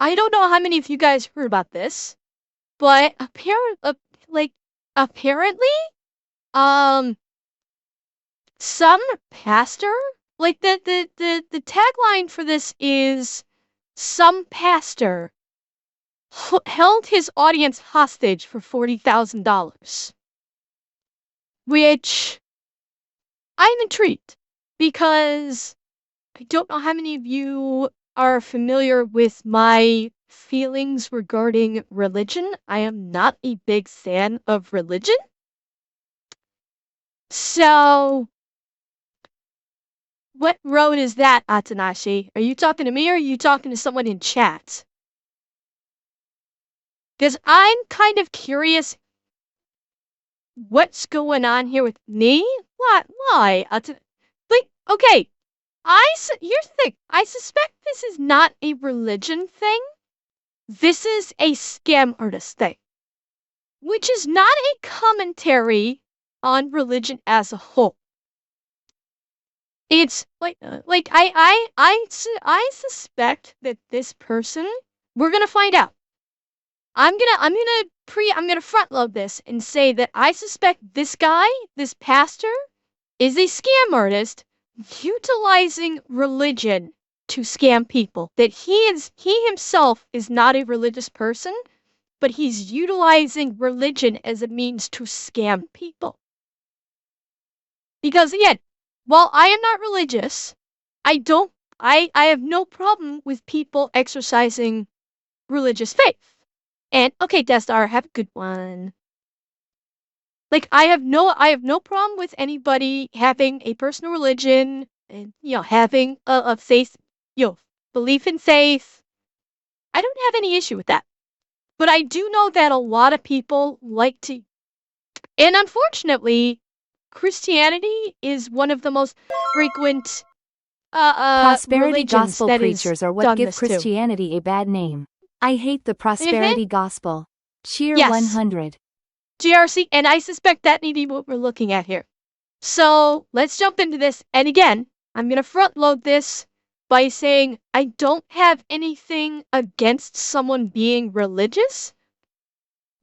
I don't know how many of you guys heard about this, but apparently, um, some pastor, the tagline for this is some pastor held his audience hostage for $40,000, which I'm intrigued because I don't know how many of you are familiar with my feelings regarding religion. I am not a big fan of religion. So, what road is that, Atanashi? Are you talking to me or are you talking to someone in chat? Because I'm kind of curious what's going on here with me? What? Why? Okay, here's the thing. I suspect this is not a religion thing. This is a scam artist thing, which is not a commentary on religion as a whole. It's I suspect that this person, we're gonna find out. I'm gonna front load this and say that I suspect this guy, this pastor, is a scam artist utilizing religion to scam people. That he himself is not a religious person, but he's utilizing religion as a means to scam people. Because again, while I am not religious, I have no problem with people exercising religious faith. And okay, Destar, have a good one. Like I have no problem with anybody having a personal religion and having a faith, belief in faith. I don't have any issue with that. But I do know that a lot of people like to, and unfortunately, Christianity is one of the most frequent prosperity gospel that preachers are what give Christianity a bad name. I hate the prosperity gospel. Cheer 100. GRC, and I suspect that may be what we're looking at here. So let's jump into this. And again, I'm going to front load this by saying I don't have anything against someone being religious,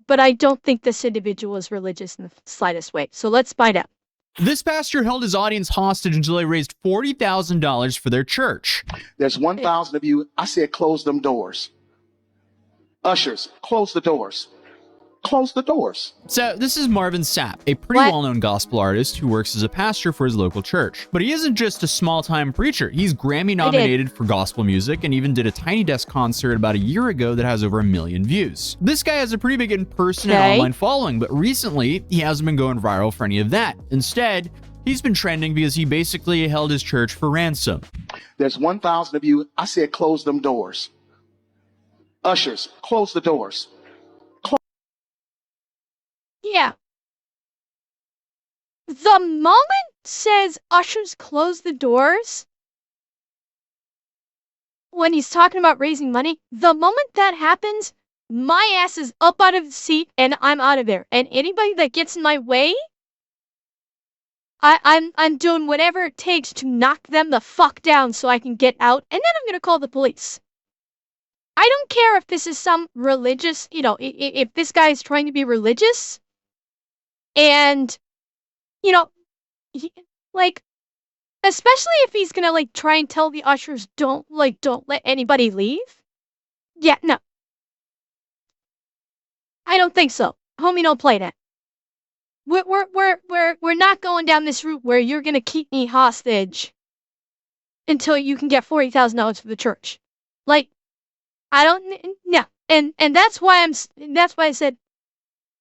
but I don't think this individual is religious in the slightest way. So let's find out. This pastor held his audience hostage until they raised $40,000 for their church. There's 1,000 of you. I said, close them doors. Ushers, close the doors. Close the doors. So this is Marvin Sapp, a pretty well-known gospel artist who works as a pastor for his local church. But he isn't just a small-time preacher. He's Grammy-nominated for gospel music and even did a Tiny Desk concert about a year ago that has over 1 million views. This guy has a pretty big in-person and online following, but recently he hasn't been going viral for any of that. Instead, he's been trending because he basically held his church for ransom. There's 1,000 of you. I said, close them doors. Ushers, close the doors. Yeah. The moment says ushers close the doors, when he's talking about raising money, the moment that happens, my ass is up out of the seat and I'm out of there. And anybody that gets in my way, I'm doing whatever it takes to knock them the fuck down so I can get out, and then I'm gonna call the police. I don't care if this is some religious, if this guy is trying to be religious, and, especially if he's gonna, try and tell the ushers, don't let anybody leave. Yeah, no. I don't think so. Homie, don't play that. We're not going down this route where you're gonna keep me hostage until you can get $40,000 for the church. I don't, no. And that's why I said,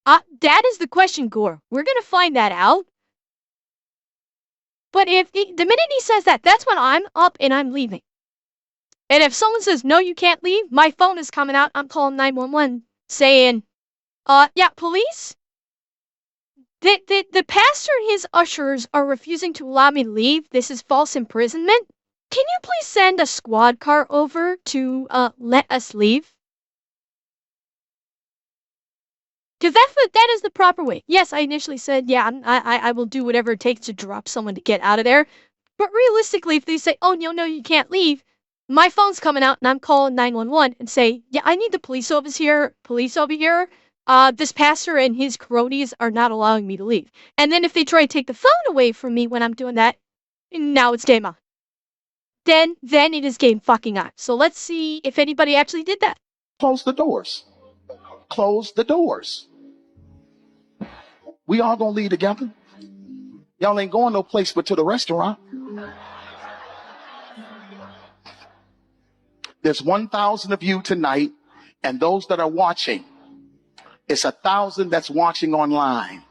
that is the question, Gore. We're gonna find that out. But the minute he says that, that's when I'm up and I'm leaving. And if someone says, no, you can't leave, my phone is coming out. I'm calling 911 saying, yeah, police? The pastor and his ushers are refusing to allow me to leave. This is false imprisonment. Can you please send a squad car over to let us leave? Because that is the proper way. Yes, I initially said, yeah, I will do whatever it takes to drop someone to get out of there. But realistically, if they say, oh, no, you can't leave, my phone's coming out and I'm calling 911 and say, yeah, I need the police over here. This pastor and his cronies are not allowing me to leave. And then if they try to take the phone away from me when I'm doing that, now it's game on. Then it is game fucking on. So let's see if anybody actually did that. Close the doors. Close the doors. We all gonna leave together. Y'all ain't going no place but to the restaurant. There's 1,000 of you tonight, and those that are watching, it's 1,000 that's watching online.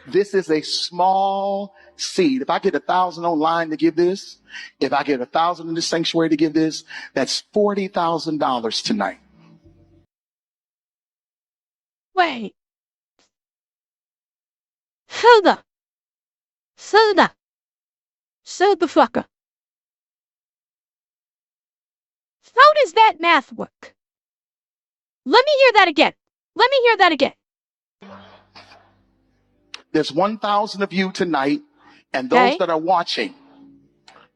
This is a small seed. If I get 1,000 online to give this, if I get 1,000 in the sanctuary to give this, that's $40,000 tonight. Wait. Hold up. Hold the fuck up. How does that math work? Let me hear that again. There's 1,000 of you tonight, and those that are watching,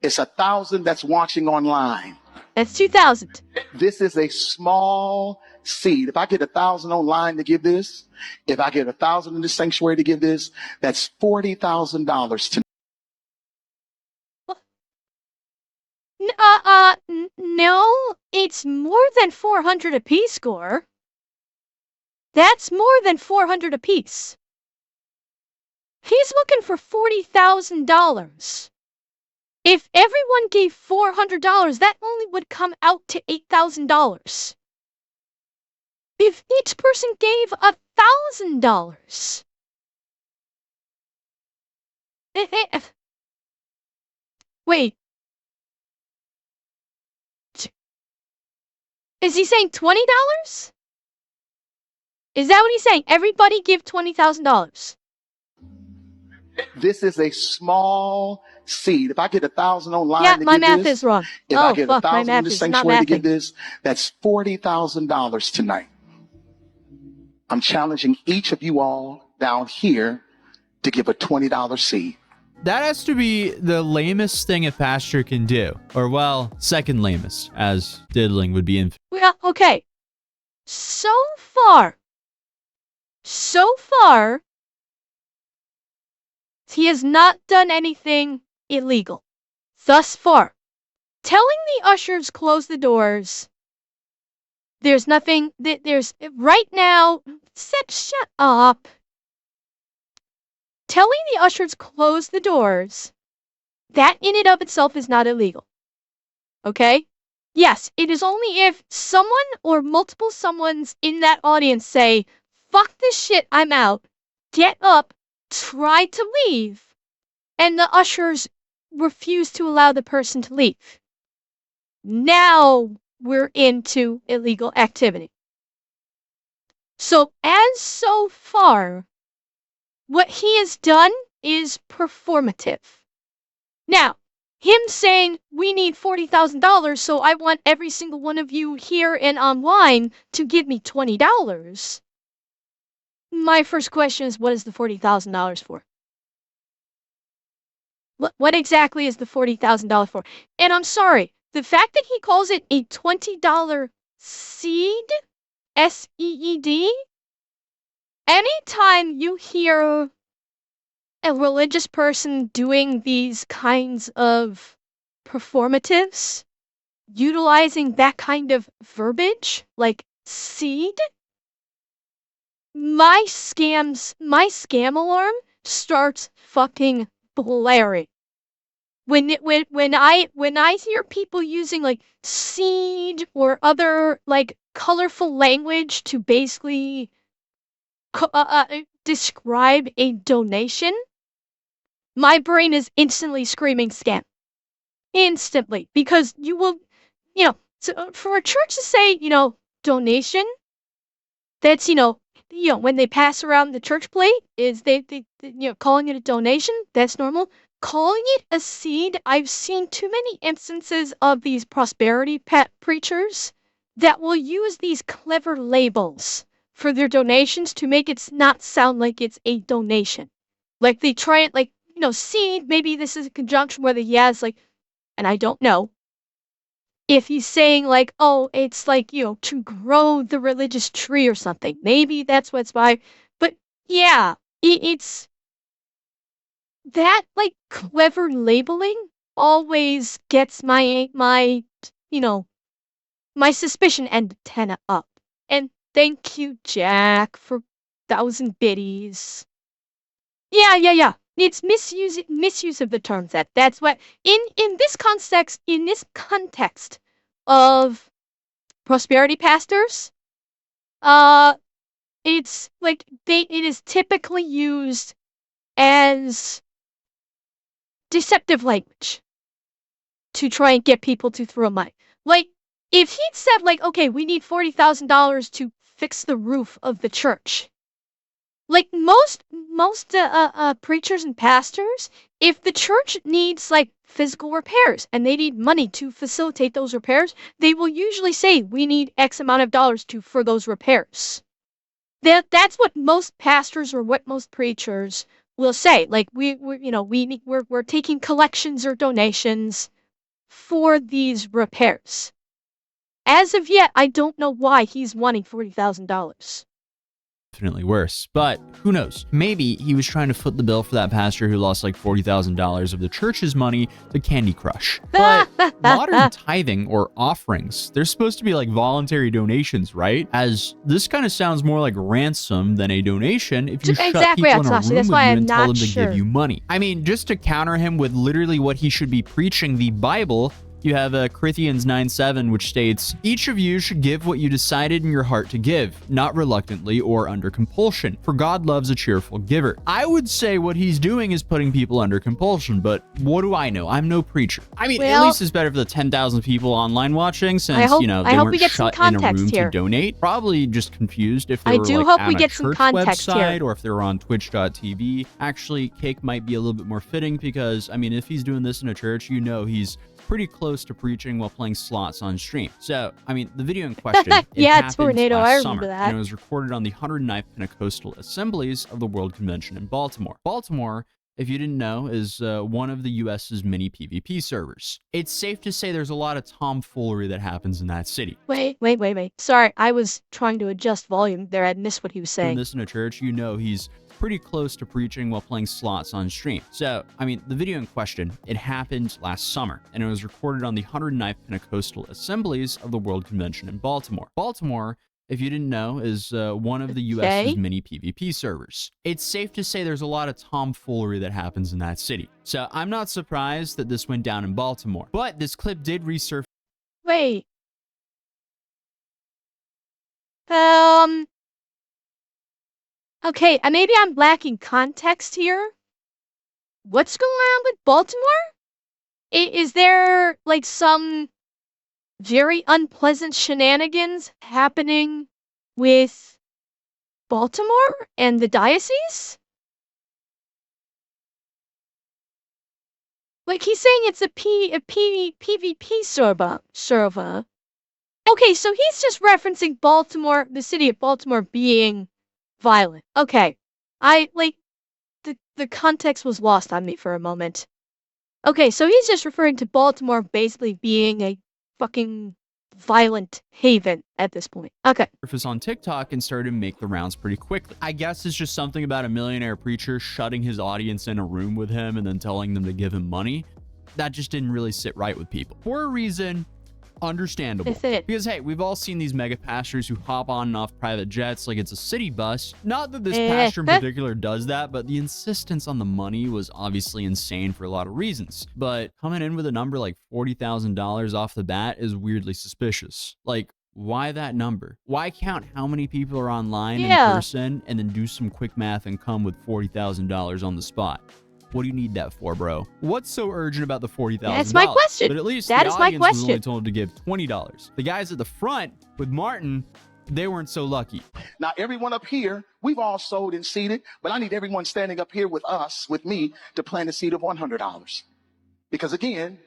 it's 1,000 that's watching online. That's 2,000. This is a small seed. If I get 1,000 online to give this, if I get 1,000 in the sanctuary to give this, that's $40,000 tonight. No, it's more than 400 apiece, Gore. That's more than 400 apiece. He's looking for $40,000. If everyone gave $400, that only would come out to $8,000. If each person gave $1,000. Wait. Is he saying $20? Is that what he's saying? Everybody give $20,000. This is a small seed. If I get 1,000 online, yeah, to my give math this, is wrong. If oh, I get fuck, 1,000 my in the math is not sanctuary to mathing. give this, that's $40,000 tonight. I'm challenging each of you all down here to give a $20 seed. That has to be the lamest thing a pastor can do. Or, well, second lamest, as diddling would be in. Well, okay. So far, he has not done anything illegal. Thus far. Telling the ushers close the doors. There's nothing, right now, shut up. Telling the ushers close the doors, that in and of itself is not illegal. Okay? Yes, it is only if someone or multiple someones in that audience say, fuck this shit, I'm out, get up, try to leave, and the ushers refuse to allow the person to leave. Now we're into illegal activity. So far, what he has done is performative. Now, him saying, we need $40,000, so I want every single one of you here and online to give me $20. My first question is, what is the $40,000 for? What exactly is the $40,000 for? And I'm sorry, the fact that he calls it a $20 seed, S-E-E-D, anytime you hear a religious person doing these kinds of performatives, utilizing that kind of verbiage, like seed, my scam alarm starts fucking blaring. When I hear people using like seed or other like colorful language to basically describe a donation, my brain is instantly screaming scam. Instantly. Because you will, so for a church to say, donation, that's, when they pass around the church plate, is they calling it a donation, that's normal. Calling it a seed, I've seen too many instances of these prosperity preachers that will use these clever labels for their donations to make it not sound like it's a donation. Like they try it like, seed, maybe this is a conjunction where he has like, and I don't know, if he's saying like, oh, it's like, you know, to grow the religious tree or something. Maybe that's what's why. But yeah, it's that like clever labeling always gets my you know, my suspicion antenna up. And thank you, Jack, for 1,000 biddies. Yeah. It's misuse of the term set. That's what in this context of prosperity pastors, it's like it is typically used as deceptive language to try and get people to throw money. Like, if he'd said, like, okay, we need $40,000 to fix the roof of the church. Like, most preachers and pastors, if the church needs, like, physical repairs and they need money to facilitate those repairs, they will usually say, we need X amount of dollars for those repairs. That's what most pastors or what most preachers will say. Like, we're taking collections or donations for these repairs. As of yet, I don't know why he's wanting $40,000. Definitely worse, but who knows? Maybe he was trying to foot the bill for that pastor who lost like $40,000 of the church's money to Candy Crush. But modern tithing or offerings, they're supposed to be like voluntary donations, right? As this kind of sounds more like ransom than a donation if you shut people in a room with you and tell them to give you money. I mean, just to counter him with literally what he should be preaching, the Bible, you have Corinthians 9:7, which states, each of you should give what you decided in your heart to give, not reluctantly or under compulsion, for God loves a cheerful giver. I would say what he's doing is putting people under compulsion, but what do I know? I'm no preacher. I mean, at least it's better for the 10,000 people online watching, since, they weren't shut in a room to donate. Probably just confused if they were like on a church website or if they were on twitch.tv. Actually, Cake might be a little bit more fitting because, I mean, if he's doing this in a church, he's pretty close to preaching while playing slots on stream. So, I mean, the video in question, it Tornado, last I remember summer, that. and it was recorded on the 109th Pentecostal Assemblies of the World Convention in Baltimore. Baltimore, if you didn't know, is one of the US's mini PvP servers. It's safe to say there's a lot of tomfoolery that happens in that city. Wait. Sorry, I was trying to adjust volume there. I missed what he was saying. Doing this in a church, he's pretty close to preaching while playing slots on stream. So, I mean, the video in question, it happened last summer, and it was recorded on the 109th Pentecostal Assemblies of the World Convention in Baltimore. Baltimore, if you didn't know, is one of the US's mini PvP servers. It's safe to say there's a lot of tomfoolery that happens in that city. So, I'm not surprised that this went down in Baltimore. But this clip did resurface. Wait. Okay, maybe I'm lacking context here. What's going on with Baltimore? Is there, like, some very unpleasant shenanigans happening with Baltimore and the diocese? Like, he's saying it's a PvP server. Okay, so he's just referencing Baltimore, the city of Baltimore being violent. Okay. The context was lost on me for a moment. Okay, so he's just referring to Baltimore basically being a fucking violent haven at this point. Okay. Surface on TikTok and started to make the rounds pretty quickly. I guess it's just something about a millionaire preacher shutting his audience in a room with him and then telling them to give him money. That just didn't really sit right with people. For a reason, understandable. Because, hey, we've all seen these mega pastors who hop on and off private jets like it's a city bus. Not that this pastor in particular does that, but the insistence on the money was obviously insane for a lot of reasons. But coming in with a number like $40,000 off the bat is weirdly suspicious. Like, why that number? Why count how many people are online in person and then do some quick math and come with $40,000 on the spot? What do you need that for, bro? What's so urgent about the $40,000? That's my question. But at least the audience was only told to give $20. The guys at the front with Martin, they weren't so lucky. Now, everyone up here, we've all sold and seeded, but I need everyone standing up here with me, to plant a seed of $100. Because again,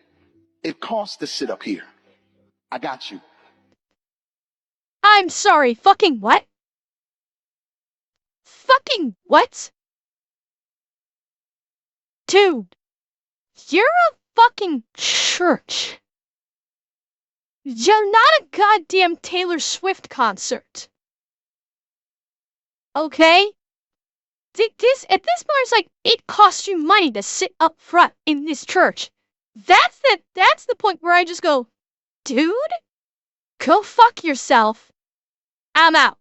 it costs to sit up here. I got you. I'm sorry, fucking what? Fucking what? Dude, you're a fucking church. You're not a goddamn Taylor Swift concert. Okay? This at this point, it's like, it costs you money to sit up front in this church. That's the point where I just go, dude, go fuck yourself. I'm out.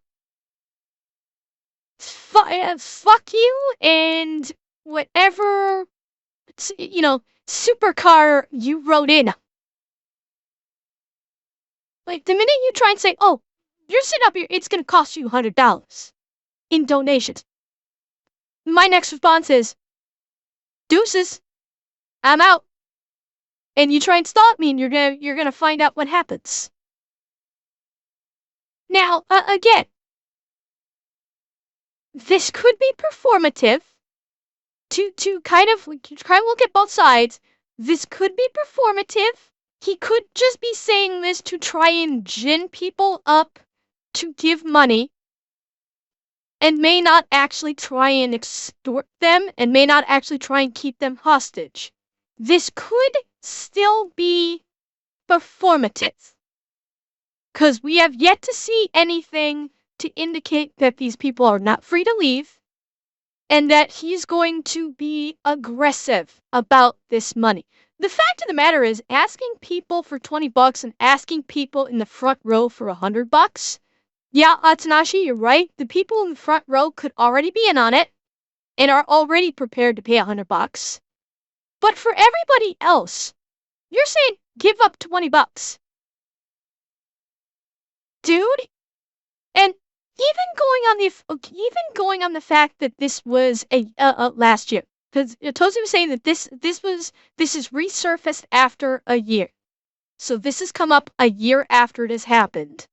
Fuck you and whatever, supercar you wrote in. Like, the minute you try and say, oh, you're sitting up here, it's gonna cost you $100 in donations. My next response is, deuces, I'm out. And you try and stop me, and you're gonna find out what happens. Now, again, this could be performative. To kind of look at both sides. This could be performative. He could just be saying this to try and gin people up to give money, and may not actually try and extort them, and may not actually try and keep them hostage. This could still be performative, because we have yet to see anything to indicate that these people are not free to leave, and that he's going to be aggressive about this money. The fact of the matter is, asking people for $20 and asking people in the front row for $100, yeah, Tanashi, you're right. The people in the front row could already be in on it and are already prepared to pay $100. But for everybody else, you're saying give up $20. Dude, and even going on the fact that this was a last year, because Atozy was saying that this is resurfaced after a year, so this has come up a year after it has happened.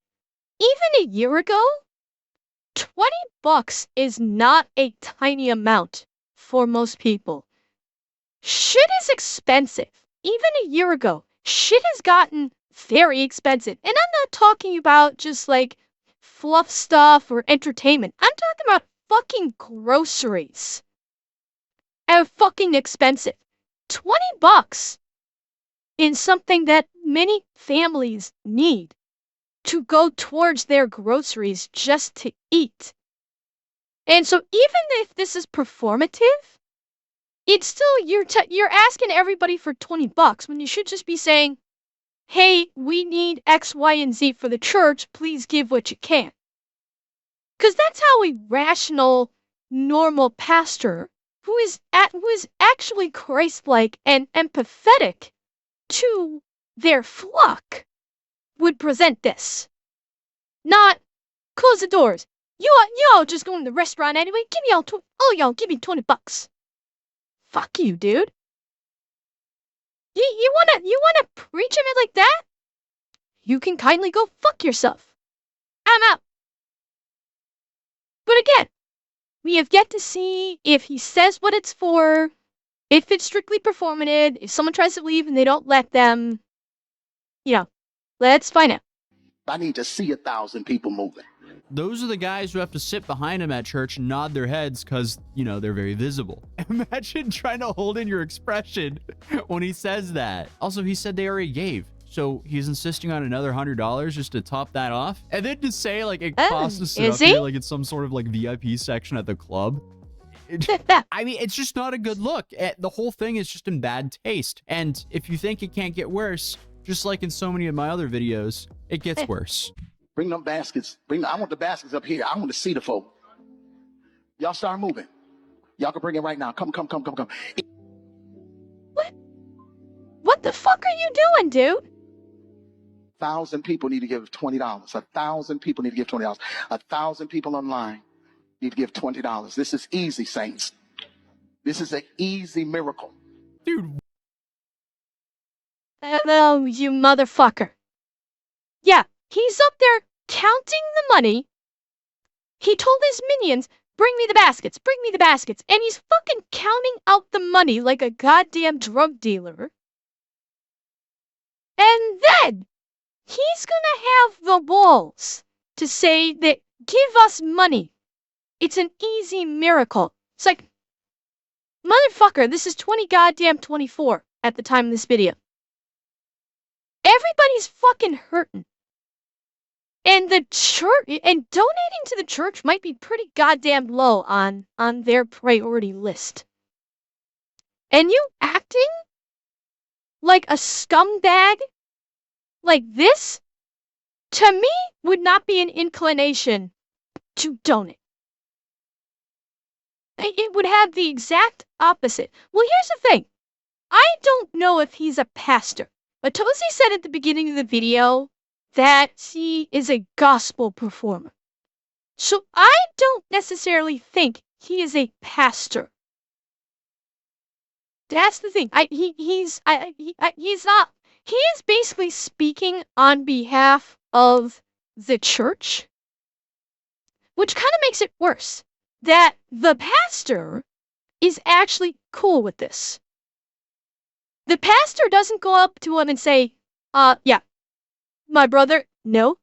Even a year ago, $20 is not a tiny amount for most people. Shit is expensive. Even a year ago, shit has gotten very expensive, and I'm not talking about just like fluff stuff or entertainment. I'm talking about fucking groceries. And fucking expensive. $20 in something that many families need to go towards their groceries just to eat. And so even if this is performative, it's still, you're asking everybody for $20 when you should just be saying, hey, we need X, Y, and Z for the church, please give what you can. Because that's how a rational, normal pastor who is actually Christ-like and empathetic to their flock would present this. Not, close the doors. You all just going to the restaurant anyway. Give me give me $20. Fuck you, dude. You wanna preach at me like that? You can kindly go fuck yourself. I'm out. But again, we have yet to see if he says what it's for, if it's strictly performative, if someone tries to leave and they don't let them. Let's find out. I need to see 1,000 people moving. Those are the guys who have to sit behind him at church and nod their heads because, they're very visible. Imagine trying to hold in your expression when he says that. Also, he said they already gave. So he's insisting on another $100 just to top that off. And then to say, like, it costs us up here, like it's some sort of, like, VIP section at the club. I mean, it's just not a good look. The whole thing is just in bad taste. And if you think it can't get worse, just like in so many of my other videos, it gets worse. Bring them baskets. I want the baskets up here. I want to see the folk. Y'all start moving. Y'all can bring it right now. Come. What the fuck are you doing, dude? 1,000 people need to give $20. 1,000 people need to give $20. 1,000 people online need to give $20. This is easy, saints. This is an easy miracle. Dude. Oh, you motherfucker. Yeah, he's up there counting the money. He told his minions, bring me the baskets, bring me the baskets. And he's fucking counting out the money like a goddamn drug dealer. And then he's gonna have the balls to say that give us money. It's an easy miracle. It's like, motherfucker, this is 20 goddamn 24 at the time of this video. everybody's fucking hurting. And the church, and donating to the church might be pretty goddamn low on their priority list. And you acting like a scumbag like this, to me, would not be an inclination to donate. It would have the exact opposite. Well, here's the thing. I don't know if he's a pastor. Atozy said at the beginning of the video that he is a gospel performer. So I don't necessarily think he is a pastor. That's the thing. He's not. He is basically speaking on behalf of the church, which kind of makes it worse. That the pastor is actually cool with this. The pastor doesn't go up to him and say, yeah, my brother, no.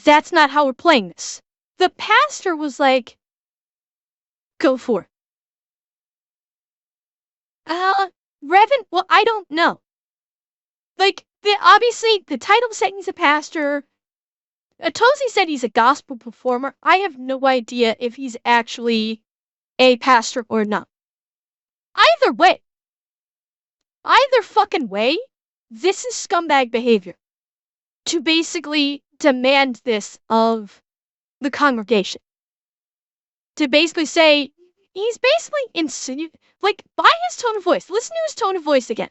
That's not how we're playing this. The pastor was like, go for it. Reverend, well, I don't know. Like, obviously, the title said he's a pastor. Atozy said he's a gospel performer. I have no idea if he's actually a pastor or not. Either fucking way, this is scumbag behavior. To basically demand this of the congregation. To basically say, he's basically insinuating, like, by his tone of voice. Listen to his tone of voice again.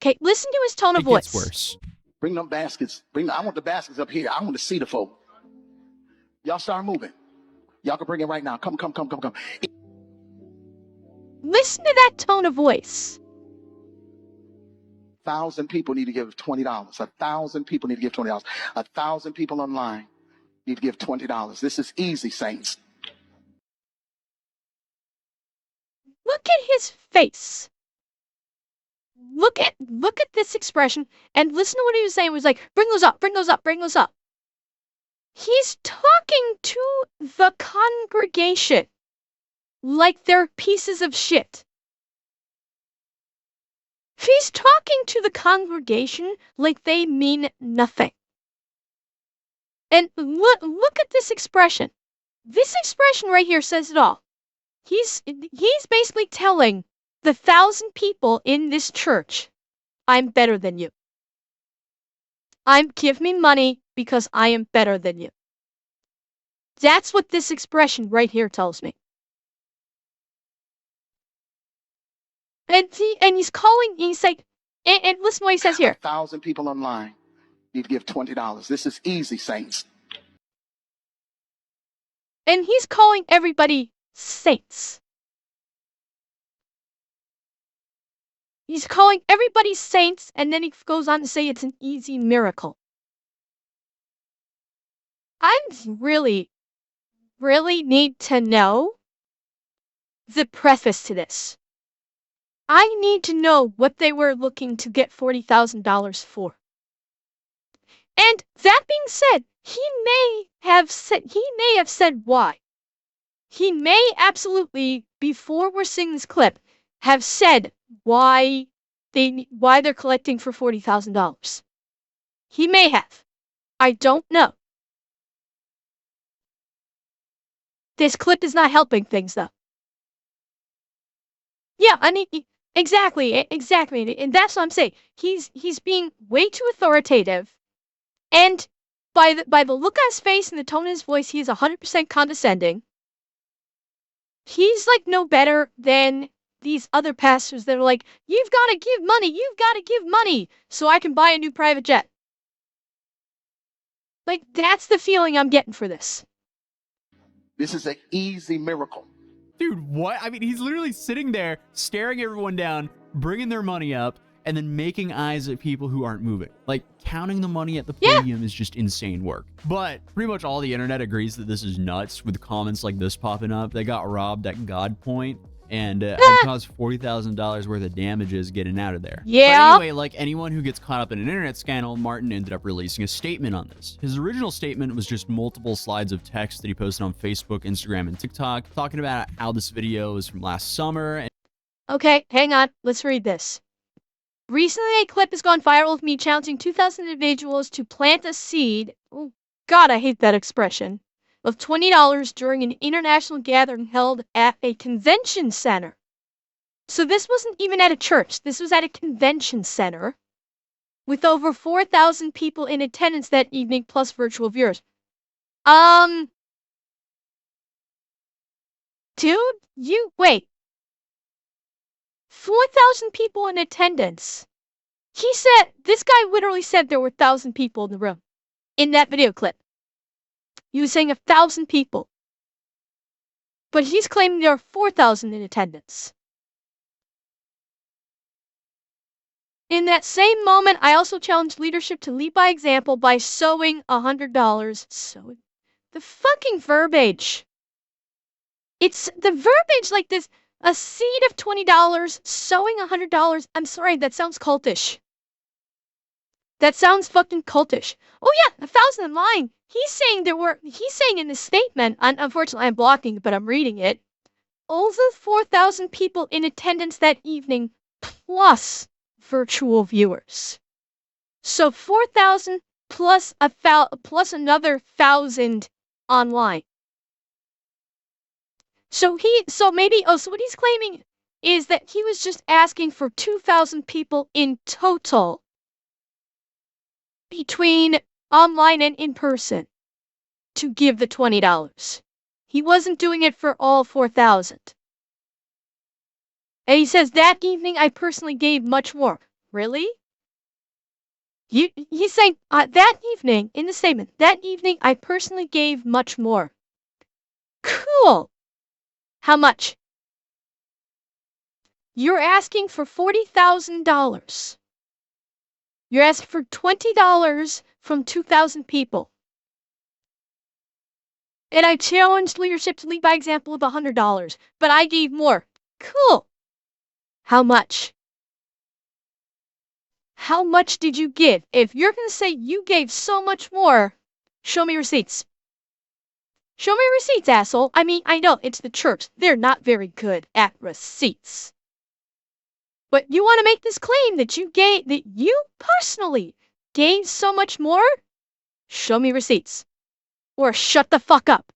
Okay, listen to his tone of voice. It gets worse. Bring them baskets. I want the baskets up here. I want to see the folk. Y'all start moving. Y'all can bring it right now. Come. Listen to that tone of voice. 1,000 people need to give $20. 1,000 people need to give $20. 1,000 people online need to give $20. This is easy, saints. Look at his face. Look at this expression and listen to what he was saying. He was like, bring those up. He's talking to the congregation like they're pieces of shit. He's talking to the congregation like they mean nothing. And look at this expression. This expression right here says it all. He's basically telling the 1,000 people in this church, I'm better than you. Give me money because I am better than you. That's what this expression right here tells me. And he's like, and listen to what he says here. 1,000 people online need to give $20. This is easy, saints. And he's calling everybody saints. He's calling everybody saints, and then he goes on to say it's an easy miracle. I really need to know the preface to this. I need to know what they were looking to get $40,000 for. And that being said, he may have said why. He may absolutely, before we're seeing this clip, have said why they're collecting for $40,000. He may have. I don't know. This clip is not helping things, though. Yeah, I mean, exactly, and that's what I'm saying. He's being way too authoritative, and by the look on his face and the tone of his voice, he is 100% condescending. He's like no better than these other pastors that are like, you've got to give money, so I can buy a new private jet. Like, that's the feeling I'm getting for this. This is an easy miracle. Dude, what? I mean, he's literally sitting there, staring everyone down, bringing their money up, and then making eyes at people who aren't moving. Like, counting the money at the podium is just insane work. But pretty much all the internet agrees that this is nuts, with comments like this popping up. They got robbed at gunpoint, and I'd cause $40,000 worth of damages getting out of there. Yeah. But anyway, like anyone who gets caught up in an internet scandal, Martin ended up releasing a statement on this. His original statement was just multiple slides of text that he posted on Facebook, Instagram, and TikTok, talking about how this video is from last summer. Okay, hang on. Let's read this. Recently, a clip has gone viral of me challenging 2,000 individuals to plant a seed. Oh, God, I hate that expression. Of $20 during an international gathering held at a convention center. So this wasn't even at a church. This was at a convention center with over 4,000 people in attendance that evening plus virtual viewers. Dude, wait. 4,000 people in attendance. This guy literally said there were 1,000 people in the room. In that video clip. He was saying 1,000 people. But he's claiming there are 4,000 in attendance. In that same moment, I also challenged leadership to lead by example by sowing $100. Sowing? The fucking verbiage. It's the verbiage like this. A seed of $20, sowing $100. I'm sorry, that sounds cultish. That sounds fucking cultish. Oh yeah, 1,000 in line. He's saying in this statement, and unfortunately I'm blocking it, but I'm reading it. Also 4,000 people in attendance that evening, plus virtual viewers. So 4,000 plus another 1,000 online. So what he's claiming is that he was just asking for 2,000 people in total between online and in person to give the $20. He wasn't doing it for all 4,000. And he says, that evening I personally gave much more. Really? He's saying, that evening, in the statement, that evening I personally gave much more. Cool. How much? You're asking for $40,000. You're asking for $20 from 2,000 people. And I challenged leadership to lead by example of $100, but I gave more. Cool. How much? How much did you give? If you're going to say you gave so much more, show me receipts. Show me receipts, asshole. I mean, I know, it's the church. They're not very good at receipts. But you want to make this claim that you personally gave so much more? Show me receipts. Or shut the fuck up.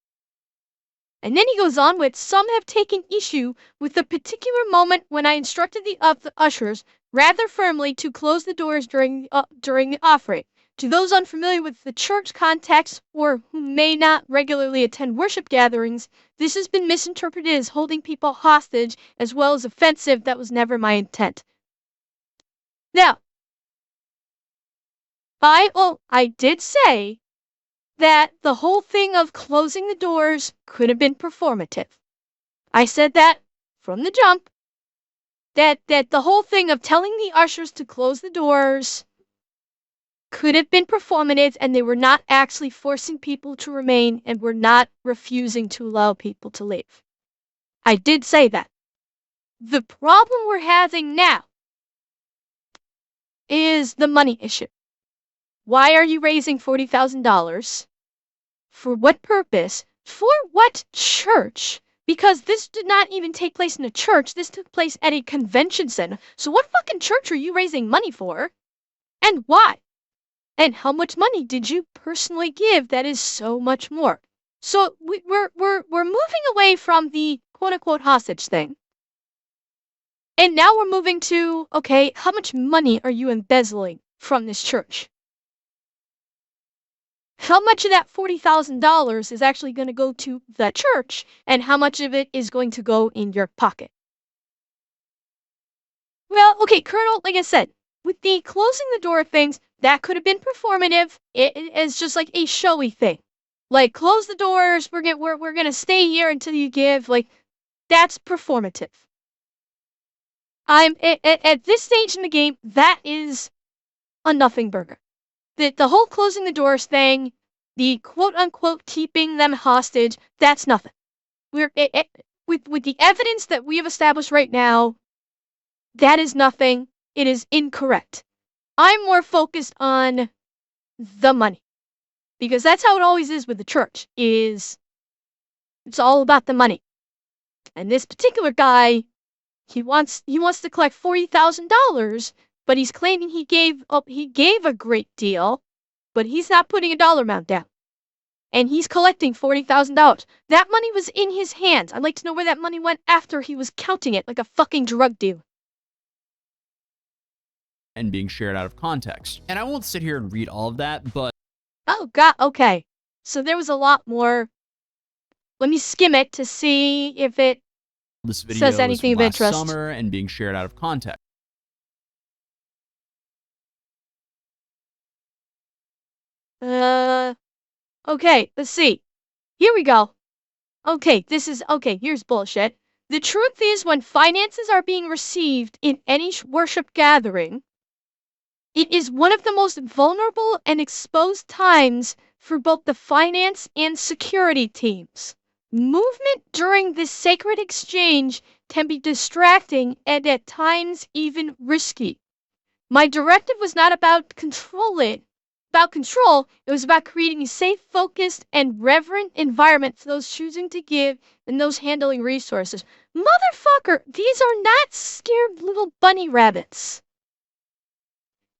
And then he goes on with, some have taken issue with the particular moment when I instructed the ushers rather firmly to close the doors during the offering. To those unfamiliar with the church context or who may not regularly attend worship gatherings, this has been misinterpreted as holding people hostage as well as offensive. That was never my intent. Now, I did say that the whole thing of closing the doors could have been performative. I said that from the jump, that the whole thing of telling the ushers to close the doors could have been performative, and they were not actually forcing people to remain and were not refusing to allow people to leave. I did say that. The problem we're having now is the money issue. Why are you raising $40,000? For what purpose? For what church? Because this did not even take place in a church. This took place at a convention center. So what fucking church are you raising money for? And why? And how much money did you personally give? That is so much more. So we're moving away from the quote-unquote hostage thing. And now we're moving to, okay, how much money are you embezzling from this church? How much of that $40,000 is actually going to go to the church, and how much of it is going to go in your pocket? Well, okay, Colonel, like I said, with the closing the door things, that could have been performative. It is just like a showy thing. Like, close the doors, we're gonna stay here until you give, like, that's performative. At this stage in the game, that is a nothing burger. The whole closing the doors thing, the quote-unquote keeping them hostage, that's nothing. With the evidence that we have established right now, that is nothing. It is incorrect. I'm more focused on the money. Because that's how it always is with the church, it's all about the money. And this particular guy, he wants to collect $40,000 but he's claiming he gave a great deal, but he's not putting a dollar amount down. And he's collecting $40,000. That money was in his hands. I'd like to know where that money went after he was counting it like a fucking drug dealer. And being shared out of context. And I won't sit here and read all of that, but... Oh, God, okay. So there was a lot more. Let me skim it to see if it says anything of interest. Summer and being shared out of context. Okay, let's see. Here we go. Okay, here's bullshit. The truth is, when finances are being received in any worship gathering, it is one of the most vulnerable and exposed times for both the finance and security teams. Movement during this sacred exchange can be distracting and at times even risky. My directive was not about control, it was about creating a safe, focused, and reverent environment for those choosing to give and those handling resources. Motherfucker, these are not scared little bunny rabbits.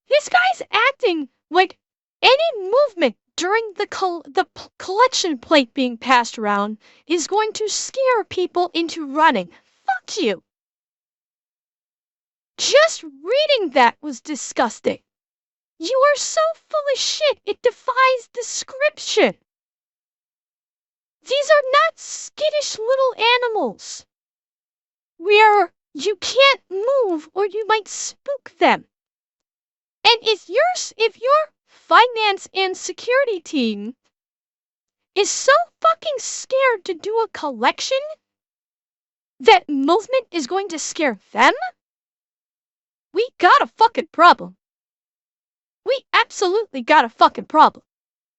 This guy's acting like any movement during the collection plate being passed around is going to scare people into running. Fuck you. Just reading that was disgusting. You are so full of shit, it defies description. These are not skittish little animals where you can't move or you might spook them. And if your finance and security team is so fucking scared to do a collection that movement is going to scare them, we got a fucking problem. We absolutely got a fucking problem.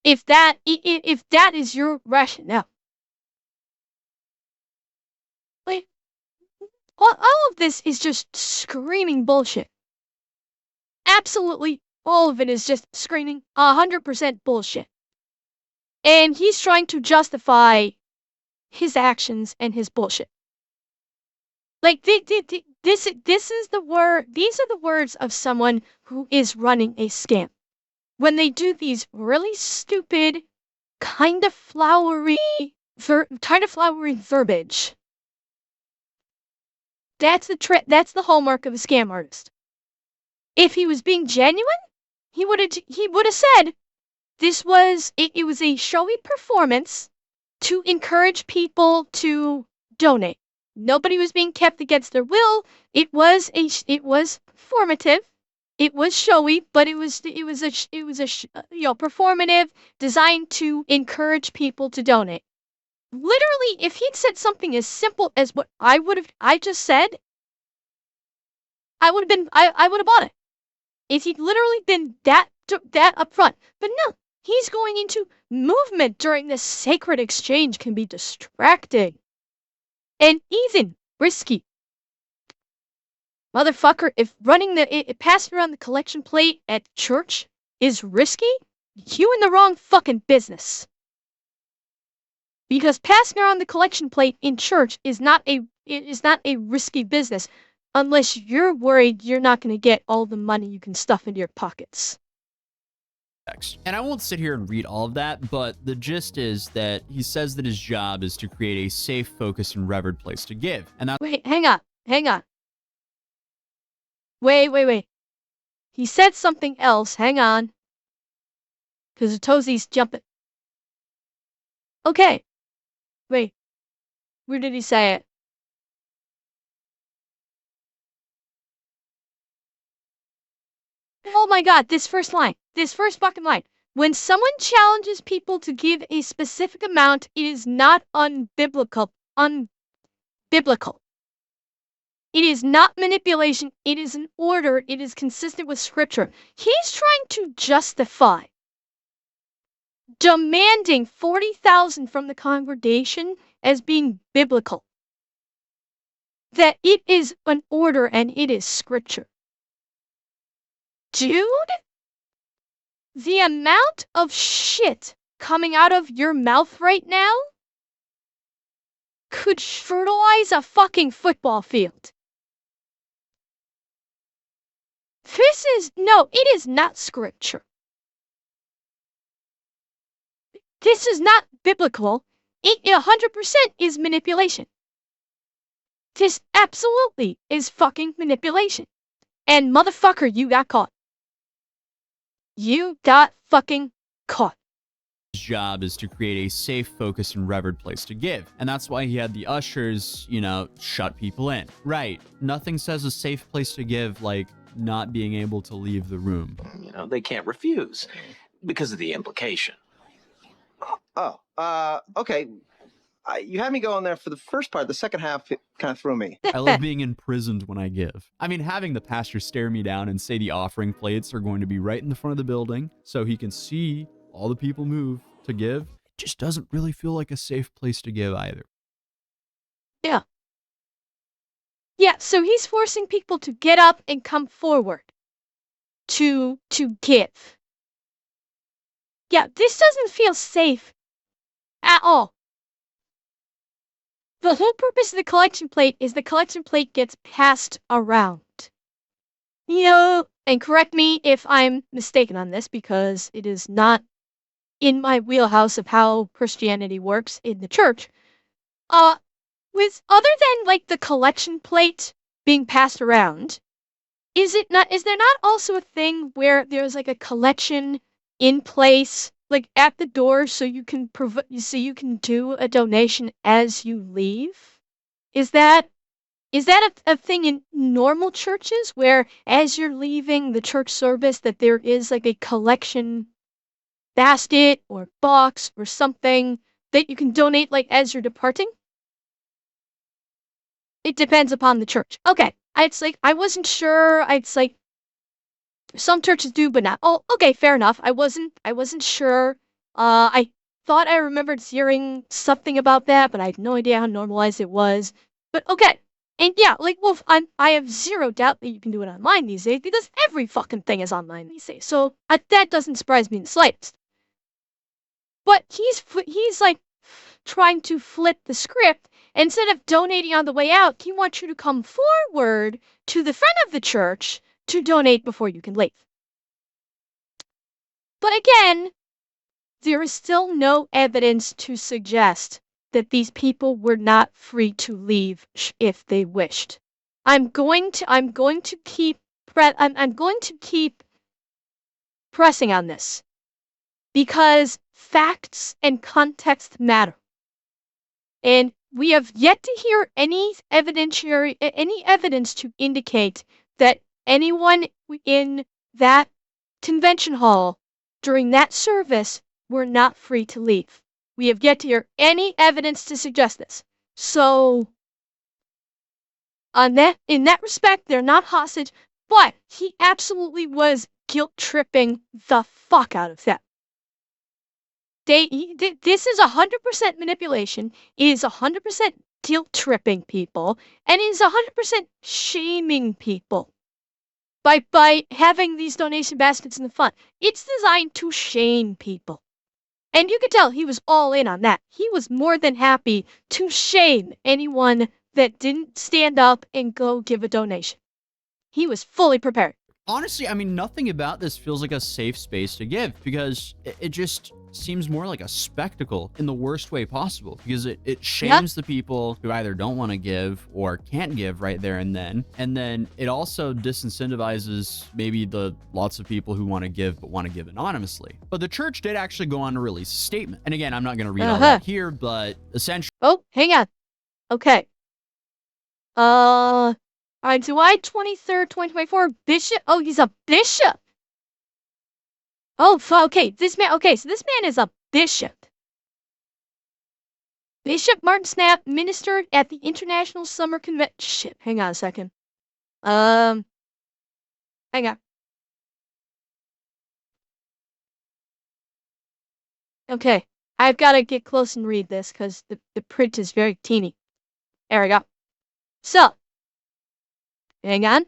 If that is your rationale. Like, all of this is just screaming bullshit. Absolutely, all of it is just screaming 100% bullshit. And he's trying to justify his actions and his bullshit. Like, these are the words of someone who is running a scam. When they do these really stupid, kind of flowery verbiage. That's the hallmark of a scam artist. If he was being genuine, he would have said this was it was a showy performance to encourage people to donate. Nobody was being kept against their will. It was formative. It was showy, but it was performative, designed to encourage people to donate. Literally, if he'd said something as simple as what I just said, I would have bought it. If he'd literally been that upfront. But no, he's going into movement during this sacred exchange can be distracting. And even risky. Motherfucker, if passing around the collection plate at church is risky, you in the wrong fucking business. Because passing around the collection plate in church is not a risky business unless you're worried you're not going to get all the money you can stuff into your pockets. And I won't sit here and read all of that, but the gist is that he says that his job is to create a safe, focused, and revered place to give. And that's... Wait, hang on. Wait. He said something else. Hang on. Because Atozy's jumping. Okay. Wait. Where did he say it? Oh my god, this first fucking line. When someone challenges people to give a specific amount, it is not unbiblical. It is not manipulation, it is an order, it is consistent with scripture. He's trying to justify demanding $40,000 from the congregation as being biblical. That it is an order and it is scripture. Dude, the amount of shit coming out of your mouth right now could fertilize a fucking football field. it is not scripture. This is not biblical. It 100% is manipulation. This absolutely is fucking manipulation. And motherfucker, you got caught. You got fucking caught. His job is to create a safe, focused, and revered place to give. And that's why he had the ushers, shut people in. Right. Nothing says a safe place to give like not being able to leave the room. They can't refuse because of the implication. Okay. You had me go in there for the first part. The second half, it kind of threw me. I love being imprisoned when I give. I mean, having the pastor stare me down and say the offering plates are going to be right in the front of the building so he can see all the people move to give just doesn't really feel like a safe place to give either. Yeah. Yeah, so he's forcing people to get up and come forward to give. Yeah, this doesn't feel safe at all. The whole purpose of the collection plate is the collection plate gets passed around. And correct me if I'm mistaken on this because it is not in my wheelhouse of how Christianity works in the church. With other than like the collection plate being passed around, is there not also a thing where there's like a collection in place like at the door so you can do a donation as you leave? Is that a thing in normal churches where as you're leaving the church service that there is like a collection basket or box or something that you can donate like as you're departing? It depends upon the church. Okay. I wasn't sure. It's like some churches do, but not. Oh, okay, fair enough. I wasn't sure. I thought I remembered hearing something about that, but I had no idea how normalized it was. But okay. And yeah, like Wolf, I have zero doubt that you can do it online these days because every fucking thing is online these days. So that doesn't surprise me in the slightest. But he's like trying to flip the script. Instead of donating on the way out, he wants you to come forward to the front of the church to donate before you can leave. But again, there is still no evidence to suggest that these people were not free to leave if they wished. I'm going to keep pressing on this because facts and context matter. And we have yet to hear any evidence to indicate that anyone in that convention hall during that service were not free to leave. We have yet to hear any evidence to suggest this. So, in that respect, they're not hostage, but he absolutely was guilt-tripping the fuck out of them. This is 100% manipulation. It is 100% guilt-tripping people, and it is 100% shaming people by having these donation baskets in the front. It's designed to shame people. And you could tell he was all in on that. He was more than happy to shame anyone that didn't stand up and go give a donation. He was fully prepared. Honestly, I mean, nothing about this feels like a safe space to give because it just seems more like a spectacle in the worst way possible because it shames the people who either don't want to give or can't give right there and then. And then it also disincentivizes maybe the lots of people who want to give but want to give anonymously. But the church did actually go on to release a statement. And again, I'm not going to read all that here, but essentially... Oh, hang on. Okay. On July 23rd, 2024, Bishop... Oh, he's a bishop! Oh, okay, so this man is a bishop. Bishop Martin Snap ministered at the International Summer Convention... Hang on a second. Hang on. Okay, I've got to get close and read this, because the print is very teeny. There we go. So... Hang on.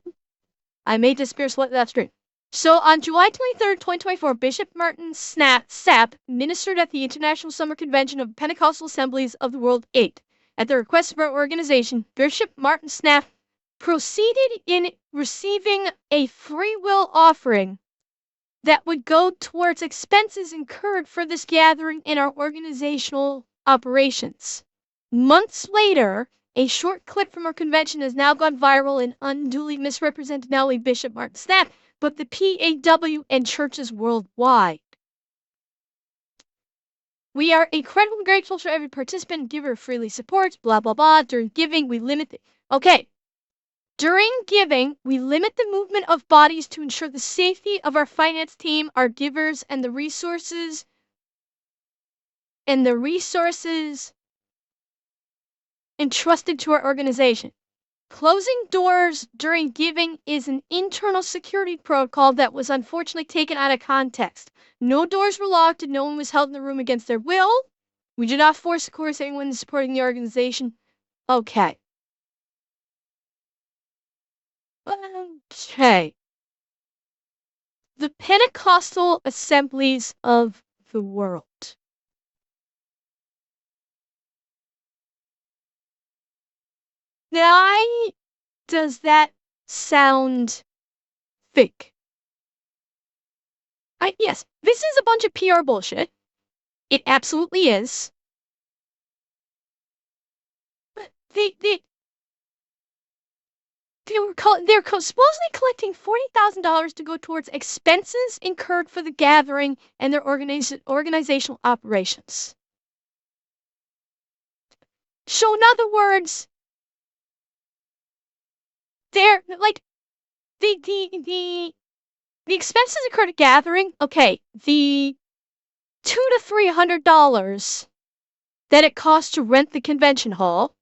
I may disappear slightly off screen. So on July 23rd, 2024, Bishop Martin Sapp ministered at the International Summer Convention of Pentecostal Assemblies of the World 8. At the request of our organization, Bishop Martin Sapp proceeded in receiving a free will offering that would go towards expenses incurred for this gathering in our organizational operations. Months later, a short clip from our convention has now gone viral and unduly misrepresented not only Bishop Martin Snap, but the PAW and churches worldwide. We are incredibly grateful for every participant and giver who freely supports, blah, blah, blah. During giving, we limit the... Okay. During giving, we limit the movement of bodies to ensure the safety of our finance team, our givers, and the resources entrusted to our organization. Closing doors during giving is an internal security protocol that was unfortunately taken out of context. No doors were locked and no one was held in the room against their will. We do not force, of course, anyone supporting the organization. Okay. Okay. The Pentecostal Assemblies of the World. Why does that sound fake? Yes, this is a bunch of PR bullshit. It absolutely is. But they're supposedly collecting $40,000 to go towards expenses incurred for the gathering and their organizational operations. So in other words, they're like the expenses incurred at gathering, okay, the $200 to $300 that it costs to rent the convention hall,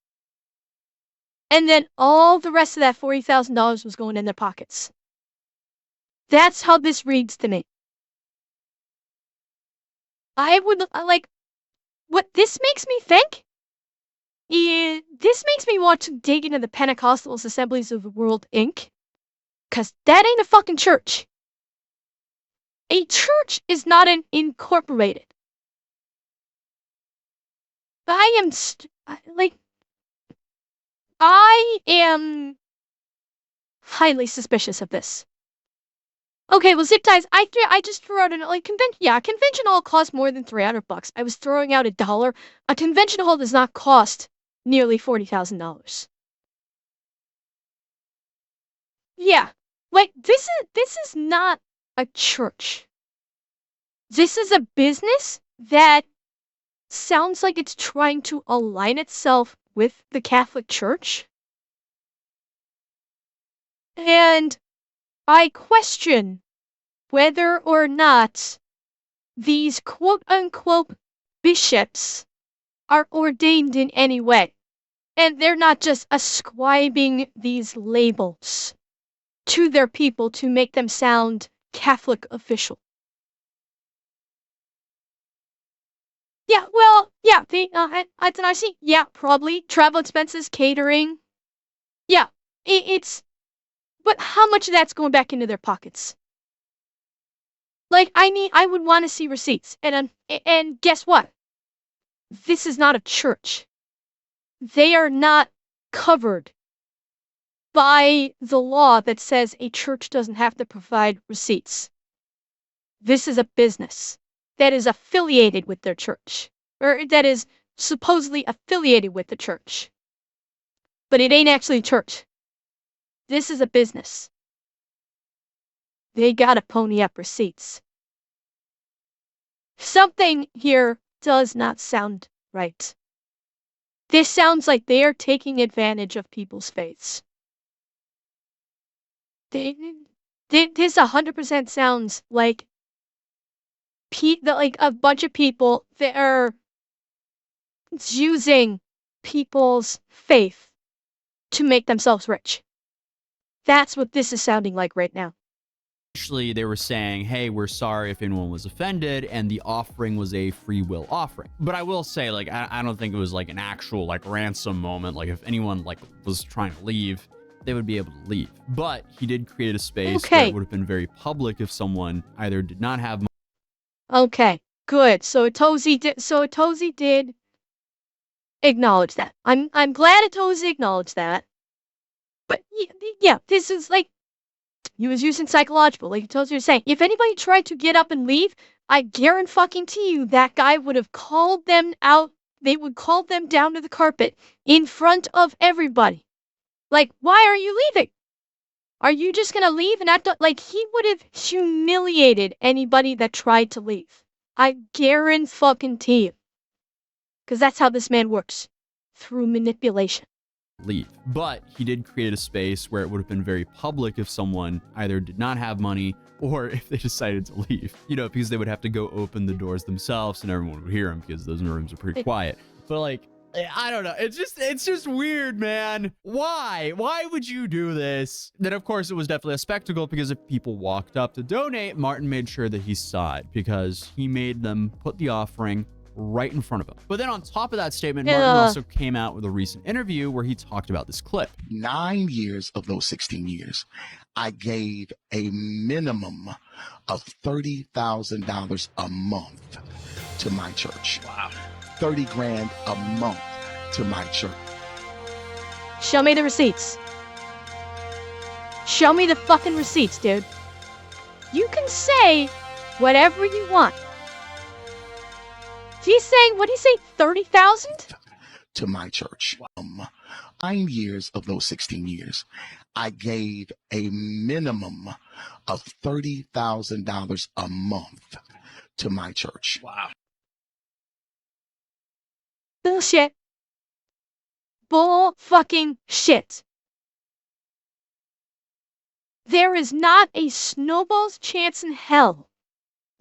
and then all the rest of that $40,000 was going in their pockets. That's how this reads to me. What this makes me think is, this makes me want to dig into the Pentecostal Assemblies of the World, Inc., because that ain't a fucking church. A church is not an incorporated. I am highly suspicious of this. Okay, well, zip ties. I just threw out convention. Yeah, a convention hall costs more than $300. I was throwing out $1. A convention hall does not cost nearly $40,000. Yeah, this is not a church. This is a business that sounds like it's trying to align itself with the Catholic Church. And I question whether or not these quote-unquote bishops are ordained in any way. And they're not just ascribing these labels to their people to make them sound Catholic official. Yeah, well, yeah, I see. Yeah, probably travel expenses, catering. Yeah, but how much of that's going back into their pockets? I would want to see receipts. And guess what? This is not a church. They are not covered by the law that says a church doesn't have to provide receipts. This is a business that is affiliated with their church, or that is supposedly affiliated with the church. But it ain't actually a church. This is a business. They gotta pony up receipts. Something here does not sound right. This sounds like they are taking advantage of people's faiths. This 100% sounds like a bunch of people that are using people's faith to make themselves rich. That's what this is sounding like right now. Actually, they were saying, hey, we're sorry if anyone was offended, and the offering was a free will offering. But I will say, I don't think it was an actual ransom moment. If anyone was trying to leave, they would be able to leave. But he did create a space that would have been very public if someone either did not have money. Okay, good. So Atozy did acknowledge that. I'm glad Atozy acknowledged that. But yeah, this is like, he was using psychological, like Atozy was saying. If anybody tried to get up and leave, I guarantee you that guy would have called them out. They would call them down to the carpet in front of everybody. Like, why are you leaving? Are you just gonna leave and act like he would have humiliated anybody that tried to leave? I guarantee you. Because that's how this man works. Through manipulation. Leave. But he did create a space where it would have been very public if someone either did not have money or if they decided to leave. You know, because they would have to go open the doors themselves and everyone would hear them because those rooms are pretty quiet. But like, I don't know. It's just weird, man. Why? Why would you do this? Then, of course, it was definitely a spectacle because if people walked up to donate, Martin made sure that he saw it because he made them put the offering right in front of him. But then on top of that statement, Martin also came out with a recent interview where he talked about this clip. 9 years of those 16 years, I gave a minimum of $30,000 a month to my church. Wow. 30 grand a month to my church. Show me the receipts. Show me the fucking receipts, dude. You can say whatever you want. He's saying, what did he say, 30,000? To my church. 9 years of those 16 years, I gave a minimum of $30,000 a month to my church. Wow. Bullshit. Bull fucking shit. There is not a snowball's chance in hell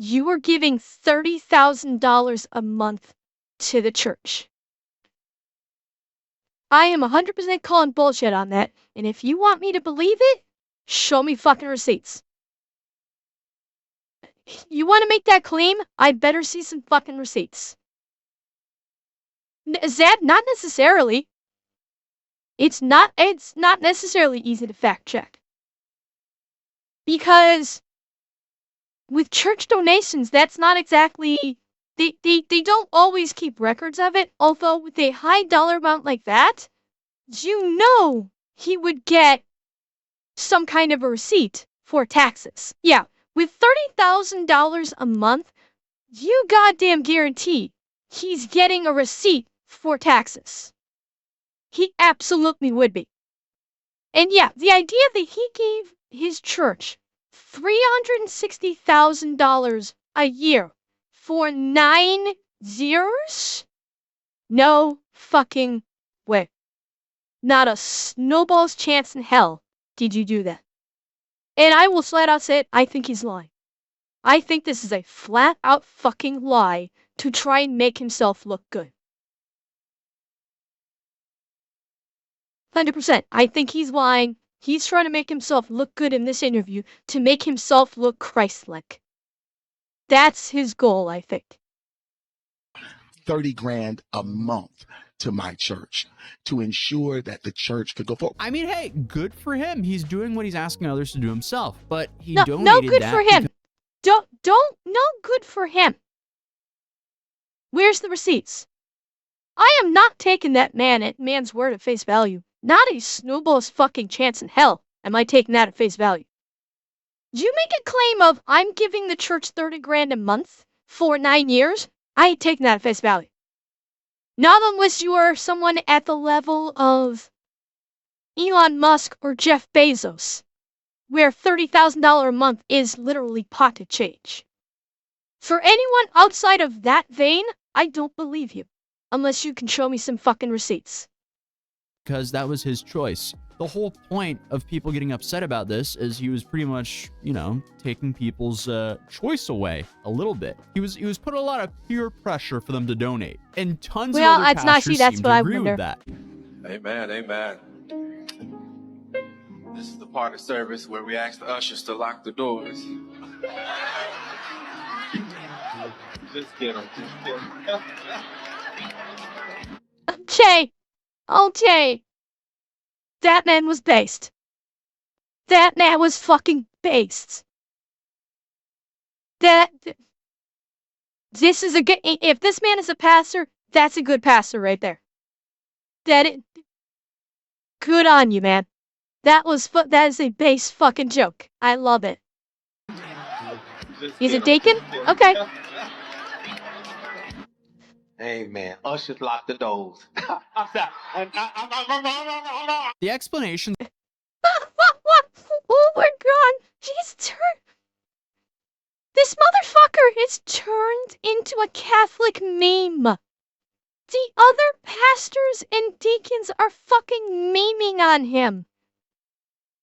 you are giving $30,000 a month to the church. I am 100% calling bullshit on that, and if you want me to believe it, show me fucking receipts. You want to make that claim? I better see some fucking receipts. Zad, not necessarily. It's not necessarily easy to fact check. Because with church donations, that's not exactly, they don't always keep records of it, although with a high dollar amount like that, you know he would get some kind of a receipt for taxes. Yeah, with $30,000 a month, you goddamn guarantee he's getting a receipt for taxes. He absolutely would be. And yeah, the idea that he gave his church $360,000 a year for 9 years? No fucking way. Not a snowball's chance in hell did you do that. And I will flat out say it, I think he's lying. I think this is a flat out fucking lie to try and make himself look good. 100%. I think he's lying. He's trying to make himself look good in this interview to make himself look Christ-like. That's his goal, I think. 30 grand a month to my church to ensure that the church could go forward. I mean, hey, good for him. He's doing what he's asking others to do himself, but he donated no good that for him. No good for him. Where's the receipts? I am not taking that man's word at face value. Not a snowball's fucking chance in hell am I taking that at face value. You make a claim of, I'm giving the church 30 grand a month for 9 years, I ain't taking that at face value. Not unless you are someone at the level of Elon Musk or Jeff Bezos, where $30,000 a month is literally pocket change. For anyone outside of that vein, I don't believe you. Unless you can show me some fucking receipts. Because that was his choice. The whole point of people getting upset about this is he was pretty much, you know, taking people's choice away a little bit. He was putting a lot of peer pressure for them to donate, and tons of other pastors seem to agree with that. Amen, amen. This is the part of service where we ask the ushers to lock the doors. Just get them. Okay. That man was based. That man was fucking based. This is a good, if this man is a pastor, that's a good pastor right there. Good on you, man. That is a base fucking joke. I love it. He's a deacon? Okay. Hey, man. Ushers lock the doors. The explanation. What? Oh my god. He's turned. This motherfucker is turned into a Catholic meme. The other pastors and deacons are fucking memeing on him.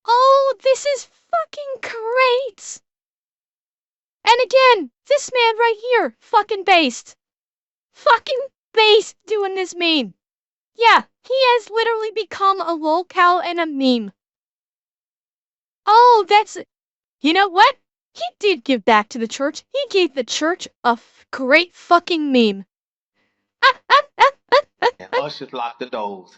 Oh, this is fucking great. And again, this man right here, fucking based. Fucking based doing this meme. Yeah, he has literally become a lolcow and a meme. Oh, that's... You know what? He did give back to the church. He gave the church a great fucking meme. Ushers lock the doors.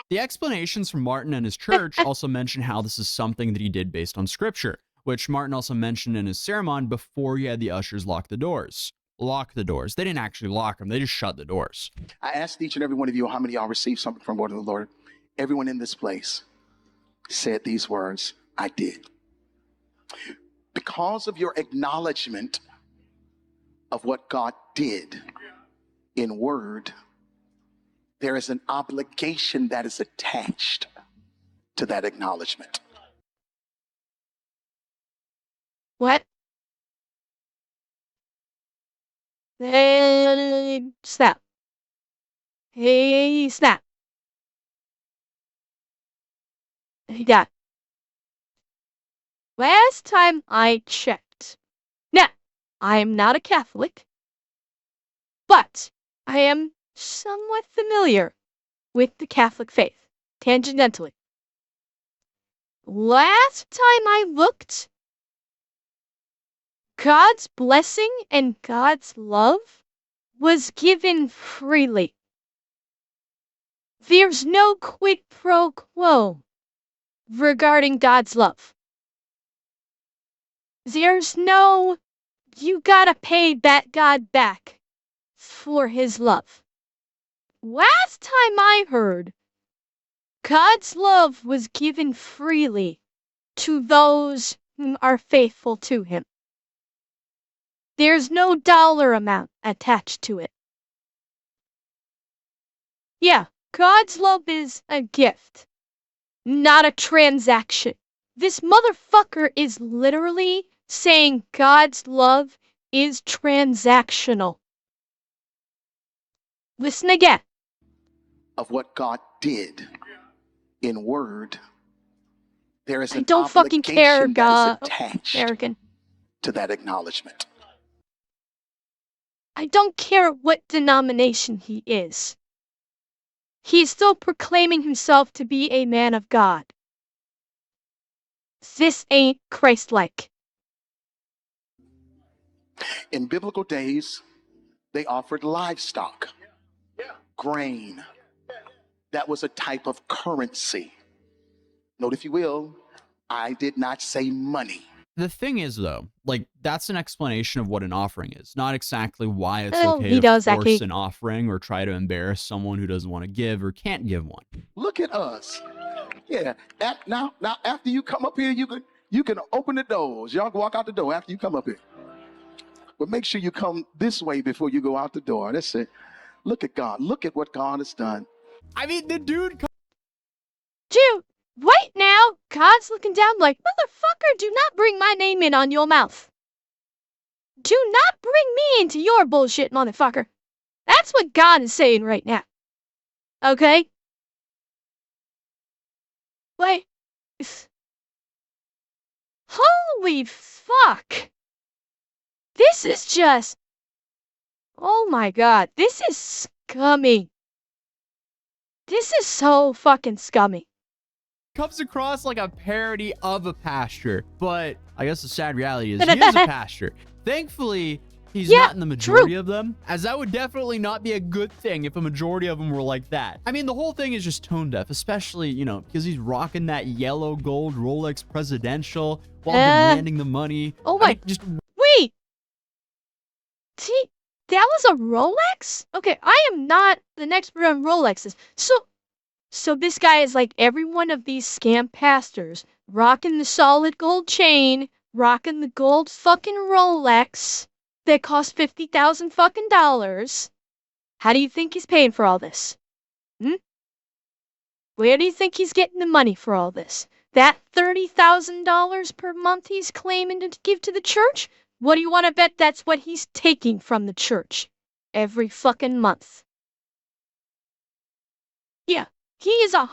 The explanations from Martin and his church also mention how this is something that he did based on scripture, which Martin also mentioned in his sermon before he had the ushers lock the doors. Lock the doors. They didn't actually lock them. They just shut the doors. I asked each and every one of you how many of y'all received something from the word of the Lord. Everyone in this place said these words, I did. Because of your acknowledgement of what God did in word, there is an obligation that is attached to that acknowledgement. What? Hey, snap. Hey, snap. Yeah. Last time I checked. Now, I am not a Catholic, but I am somewhat familiar with the Catholic faith, tangentially. Last time I looked, God's blessing and God's love was given freely. There's no quid pro quo regarding God's love. There's no, you gotta pay that God back for his love. Last time I heard, God's love was given freely to those who are faithful to him. There's no dollar amount attached to it. Yeah, God's love is a gift, not a transaction. This motherfucker is literally saying God's love is transactional. Listen again. Of what God did in word, there is an I don't fucking care, obligation God. that is attached American. to that acknowledgement. I don't care what denomination he is. He is still proclaiming himself to be a man of God. This ain't Christ-like. In biblical days, they offered livestock, grain. That was a type of currency. Note, if you will, I did not say money. The thing is, though, like, that's an explanation of what an offering is, not exactly why it's okay to force an offering or try to embarrass someone who doesn't want to give or can't give one. Look at us. Yeah. Now, after you come up here, you can open the doors. Y'all can walk out the door after you come up here. But make sure you come this way before you go out the door. That's it. Look at God. Look at what God has done. I mean, the dude... Dude, right now, God's looking down like, motherfucker, do not bring my name in on your mouth. Do not bring me into your bullshit, motherfucker. That's what God is saying right now. Okay? Wait. Holy fuck. This is just... Oh my god, this is scummy. This is so fucking scummy. Comes across like a parody of a pastor, but I guess the sad reality is he is a pastor. Thankfully, he's not in the majority of them, as that would definitely not be a good thing if a majority of them were like that. I mean, the whole thing is just tone deaf, especially, you know, because he's rocking that yellow gold Rolex Presidential while demanding the money. Oh my, wait. See, that was a Rolex? Okay, I am not an expert on Rolexes. So So this guy is like every one of these scam pastors, rocking the solid gold chain, rocking the gold fucking Rolex that cost $50,000 fucking dollars. How do you think he's paying for all this? Where do you think he's getting the money for all this? That $30,000 per month he's claiming to give to the church? What do you want to bet that's what he's taking from the church every fucking month? Yeah, he is 100%,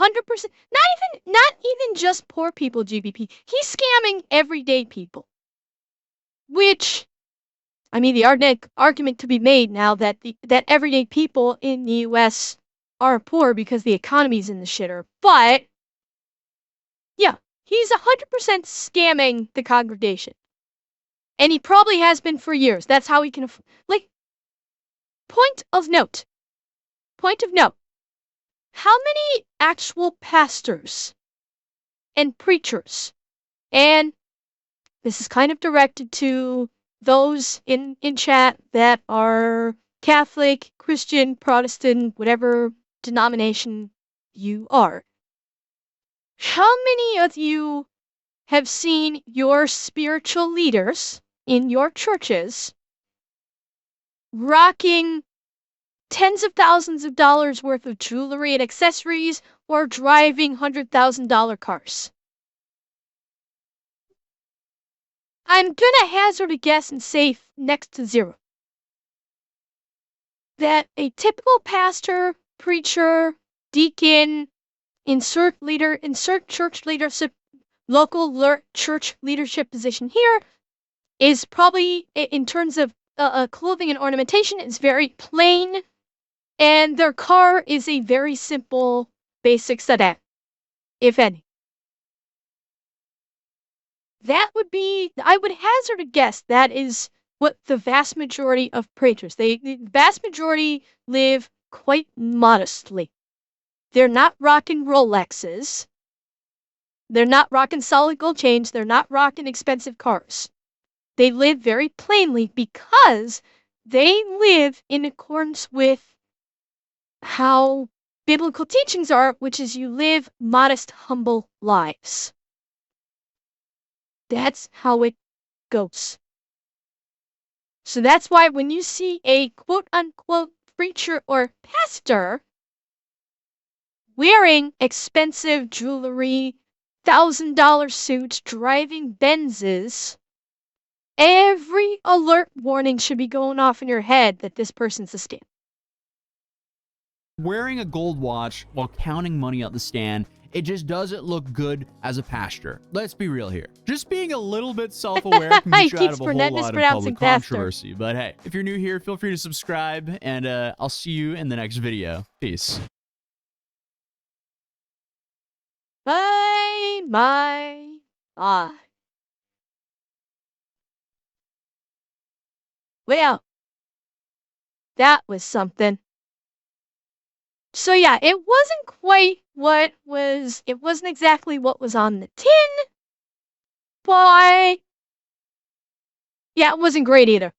not even just poor people, GBP. He's scamming everyday people. Which, I mean, the argument to be made now that that everyday people in the US are poor because the economy's in the shitter. But, yeah, he's 100% scamming the congregation. And he probably has been for years. That's how he can, point of note. How many actual pastors and preachers, and this is kind of directed to those in chat that are Catholic, Christian, Protestant, whatever denomination you are. How many of you have seen your spiritual leaders in your churches rocking tens of thousands of dollars worth of jewelry and accessories or driving $100,000 cars? I'm gonna hazard a guess and say next to zero. That a typical pastor, preacher, deacon, insert church leadership, local church leadership position here is probably, in terms of clothing and ornamentation, is very plain, and their car is a very simple, basic sedan, if any. That would be, I would hazard a guess, that is what the vast majority of preachers, the vast majority live quite modestly. They're not rocking Rolexes. They're not rocking solid gold chains. They're not rocking expensive cars. They live very plainly because they live in accordance with how biblical teachings are, which is you live modest, humble lives. That's how it goes. So that's why when you see a quote-unquote preacher or pastor wearing expensive jewelry, $1,000 suits, driving Benzes, every alert warning should be going off in your head that this person's a scam. Wearing a gold watch while counting money out the stand, it just doesn't look good as a pastor. Let's be real here. Just being a little bit self-aware can get you out of a whole lot of public controversy. But hey, if you're new here, feel free to subscribe, and I'll see you in the next video. Peace. Bye, my God. Well, that was something. So yeah, it wasn't quite it wasn't exactly what was on the tin, but yeah, it wasn't great either.